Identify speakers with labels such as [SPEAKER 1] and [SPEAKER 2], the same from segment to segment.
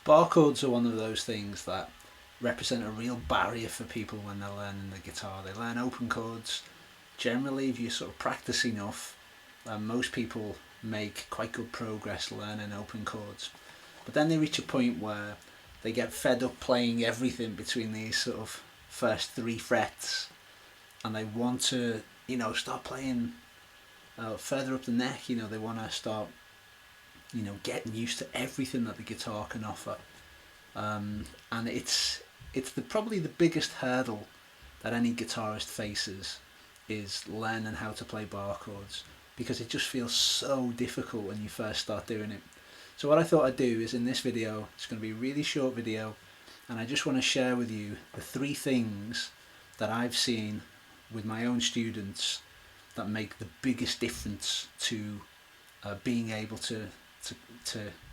[SPEAKER 1] bar chords are one of those things that represent a real barrier for people when they're learning the guitar. They learn open chords. Generally, if you sort of practice enough, most people make quite good progress learning open chords. But then they reach a point where they get fed up playing everything between these sort of first 3 frets, and they want to, start playing further up the neck. They want to start, getting used to everything that the guitar can offer. And it's probably the biggest hurdle that any guitarist faces, is learning how to play bar chords, because it just feels so difficult when you first start doing it. So what I thought I'd do is, in this video, it's going to be a really short video, and I just want to share with you the 3 things that I've seen with my own students that make the biggest difference to being able to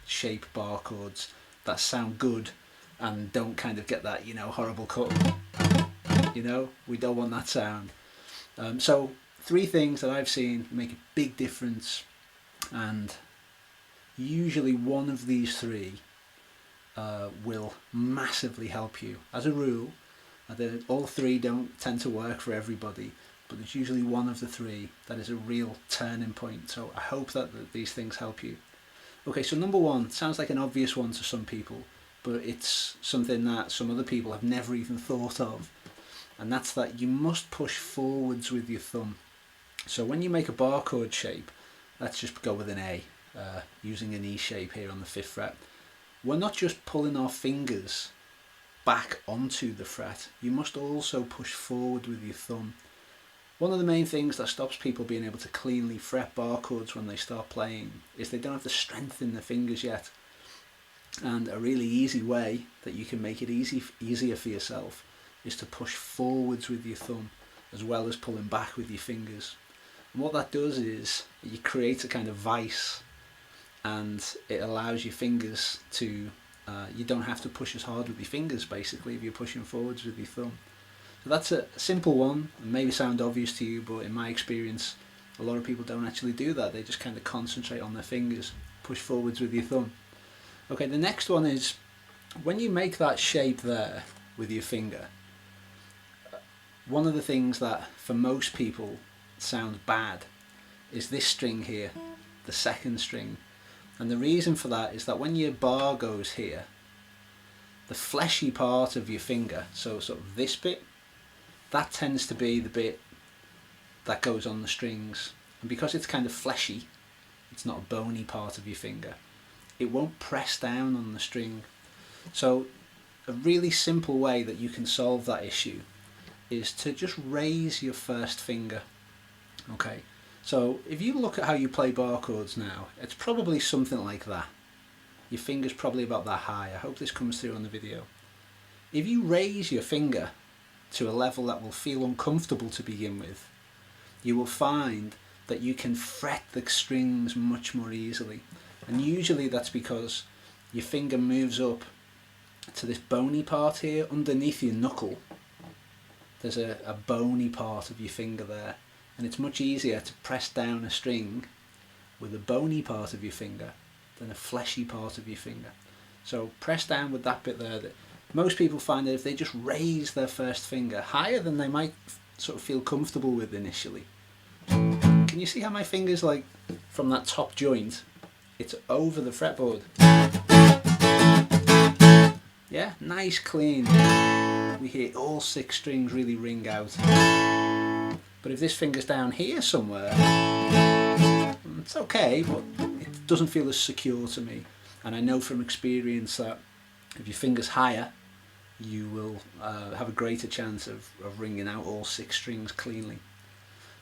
[SPEAKER 1] shape bar chords that sound good and don't kind of get that horrible cut. We don't want that sound. So 3 things that I've seen make a big difference, and usually one of these 3 will massively help you. As a rule, all 3 don't tend to work for everybody, but there's usually one of the 3 that is a real turning point. So I hope that these things help you. Okay, so number 1 sounds like an obvious one to some people, but it's something that some other people have never even thought of, and that's that you must push forwards with your thumb. So when you make a bar chord shape, let's just go with an A, using an E shape here on the 5th fret. We're not just pulling our fingers back onto the fret, you must also push forward with your thumb. One of the main things that stops people being able to cleanly fret bar chords when they start playing is they don't have the strength in their fingers yet. And a really easy way that you can make it easier for yourself is to push forwards with your thumb as well as pulling back with your fingers. And what that does is you create a kind of vice, and it allows your fingers to, you don't have to push as hard with your fingers basically if you're pushing forwards with your thumb. So that's a simple one, and maybe sound obvious to you, but in my experience a lot of people don't actually do that. They just kind of concentrate on their fingers, push forwards with your thumb. Okay, the next one is, when you make that shape there with your finger, one of the things that for most people sounds bad is this string here, the 2nd string. And the reason for that is that when your bar goes here, the fleshy part of your finger, so sort of this bit, that tends to be the bit that goes on the strings. And because it's kind of fleshy, it's not a bony part of your finger, it won't press down on the string. So a really simple way that you can solve that issue is to just raise your 1st finger. Okay, so if you look at how you play bar chords now, it's probably something like that. Your finger's probably about that high. I hope this comes through on the video. If you raise your finger to a level that will feel uncomfortable to begin with, you will find that you can fret the strings much more easily. And usually that's because your finger moves up to this bony part here underneath your knuckle. There's a bony part of your finger there, and it's much easier to press down a string with a bony part of your finger than a fleshy part of your finger. So press down with that bit there. That most people find that if they just raise their 1st finger higher than they might sort of feel comfortable with initially. Can you see how my finger's like, from that top joint, it's over the fretboard? Yeah, nice clean. We hear all 6 strings really ring out. But if this finger's down here somewhere, it's okay, but it doesn't feel as secure to me. And I know from experience that if your finger's higher, you will have a greater chance of ringing out all 6 strings cleanly.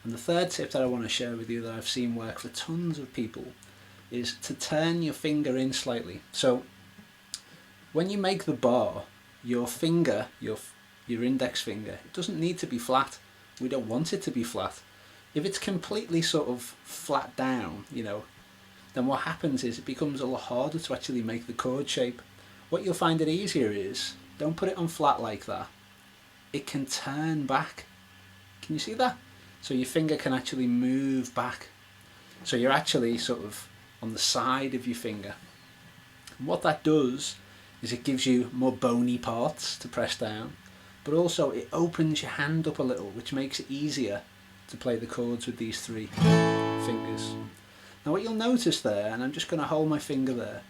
[SPEAKER 1] And the 3rd tip that I want to share with you that I've seen work for tons of people is to turn your finger in slightly. So when you make the bar, your finger, your index finger, it doesn't need to be flat. We don't want it to be flat. If it's completely sort of flat down, then what happens is it becomes a lot harder to actually make the chord shape. What you'll find it easier is, don't put it on flat like that. It can turn back. Can you see that? So your finger can actually move back. So you're actually sort of on the side of your finger. And what that does is it gives you more bony parts to press down, but also it opens your hand up a little, which makes it easier to play the chords with these three fingers. Now what you'll notice there, and I'm just going to hold my finger there,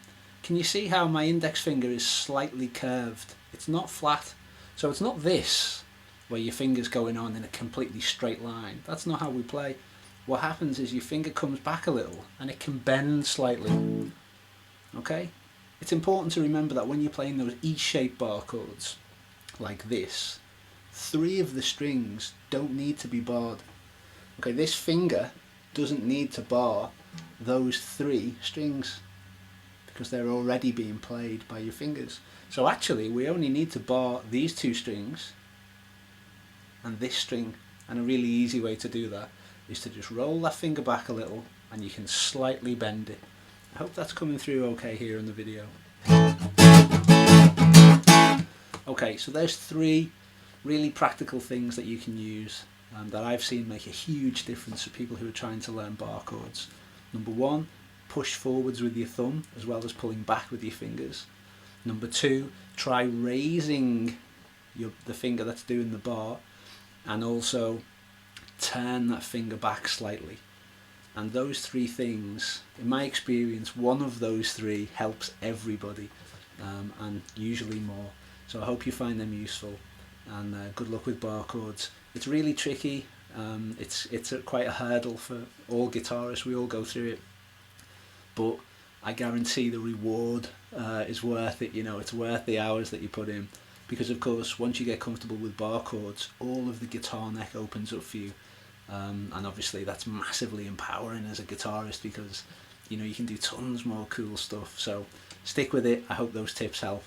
[SPEAKER 1] can you see how my index finger is slightly curved? It's not flat, so it's not this, where your finger's going on in a completely straight line. That's not how we play. What happens is your finger comes back a little and it can bend slightly. Okay? It's important to remember that when you're playing those E-shaped bar chords, like this, 3 of the strings don't need to be barred. Okay, this finger doesn't need to bar those 3 strings because they're already being played by your fingers. So actually we only need to bar these 2 strings and this string, and a really easy way to do that is to just roll that finger back a little and you can slightly bend it. I hope that's coming through okay here in the video. Okay, so there's 3 really practical things that you can use that I've seen make a huge difference for people who are trying to learn bar chords. Number 1, push forwards with your thumb as well as pulling back with your fingers. Number 2, try raising the finger that's doing the bar, and also turn that finger back slightly. And those 3 things, in my experience, one of those 3 helps everybody, and usually more. So I hope you find them useful, and good luck with bar chords. It's really tricky. It's quite a hurdle for all guitarists. We all go through it, but I guarantee the reward is worth it. You know, it's worth the hours that you put in, because of course once you get comfortable with bar chords, all of the guitar neck opens up for you, and obviously that's massively empowering as a guitarist, because you know you can do tons more cool stuff. So stick with it. I hope those tips help.